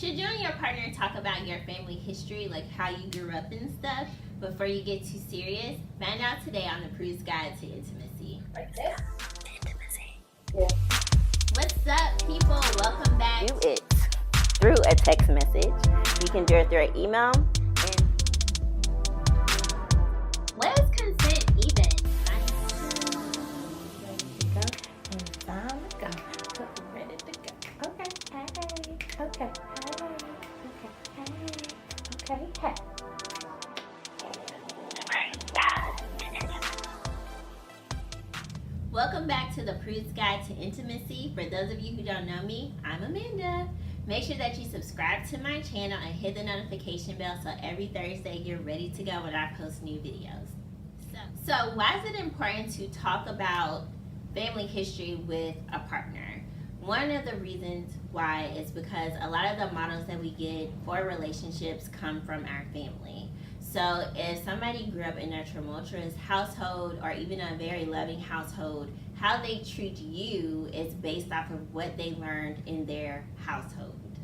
Should you and your partner talk about your family history, like how you grew up and stuff, before you get too serious? Find out today on the Prue's Guide to Intimacy. Like this? Intimacy. Yeah. What's up, people? Welcome back. Do it through a text message. You can do it through an email. What is consent even? Ready to go. Okay. Hey. Okay. Hey. Welcome back to the Prue's Guide to Intimacy. For those of you who don't know me, I'm Amanda. Make sure that you subscribe to my channel and hit the notification bell so every Thursday you're ready to go when I post new videos. So why is it important to talk about family history with a partner? One of the reasons why is because a lot of the models that we get for relationships come from our family. So if somebody grew up in a tumultuous household or even a very loving household, how they treat you is based off of what they learned in their household.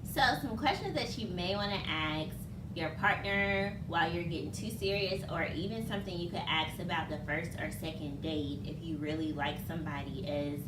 So some questions that you may want to ask your partner while you're getting too serious, or even something you could ask about the first or second date if you really like somebody, is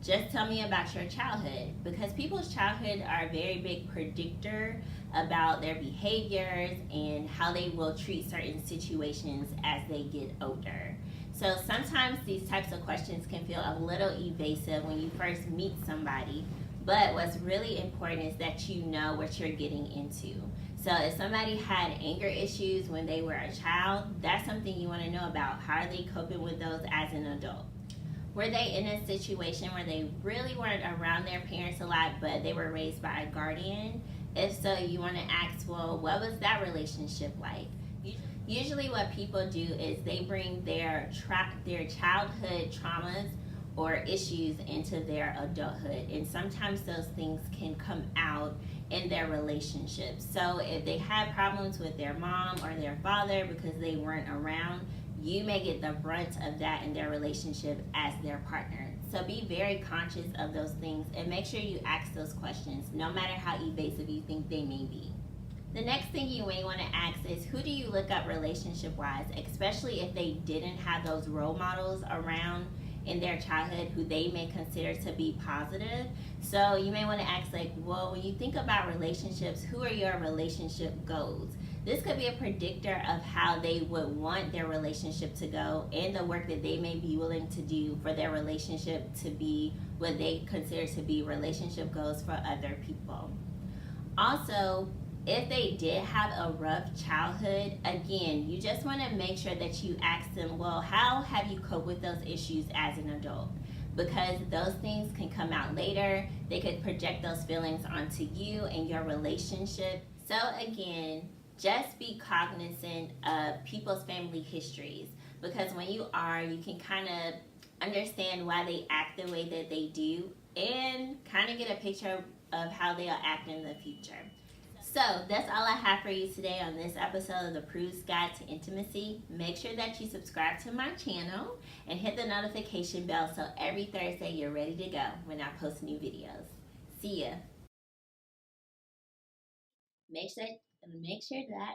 just tell me about your childhood, because people's childhood are a very big predictor about their behaviors and how they will treat certain situations as they get older. So sometimes these types of questions can feel a little evasive when you first meet somebody, but what's really important is that you know what you're getting into. So if somebody had anger issues when they were a child, that's something you want to know about. How are they coping with those as an adult? Were they in a situation where they really weren't around their parents a lot, but they were raised by a guardian? If so, you want to ask, well, what was that relationship like? Usually what people do is they bring their childhood traumas or issues into their adulthood, and sometimes those things can come out in their relationships. So if they had problems with their mom or their father because they weren't around, you may get the brunt of that in their relationship as their partner. So be very conscious of those things and make sure you ask those questions, no matter how evasive you think they may be. The next thing you may want to ask is, who do you look up relationship-wise, especially if they didn't have those role models around in their childhood who they may consider to be positive. So you may want to ask, like, well, when you think about relationships, who are your relationship goals? This could be a predictor of how they would want their relationship to go and the work that they may be willing to do for their relationship to be what they consider to be relationship goals for other people. Also, if they did have a rough childhood, again, you just want to make sure that you ask them, well, how have you coped with those issues as an adult? Because those things can come out later. They could project those feelings onto you and your relationship. So again, just be cognizant of people's family histories, because when you are, you can kind of understand why they act the way that they do and kind of get a picture of how they'll act in the future. So that's all I have for you today on this episode of the Prue's Guide to Intimacy. Make sure that you subscribe to my channel and hit the notification bell so every Thursday you're ready to go when I post new videos. See ya. Make sure that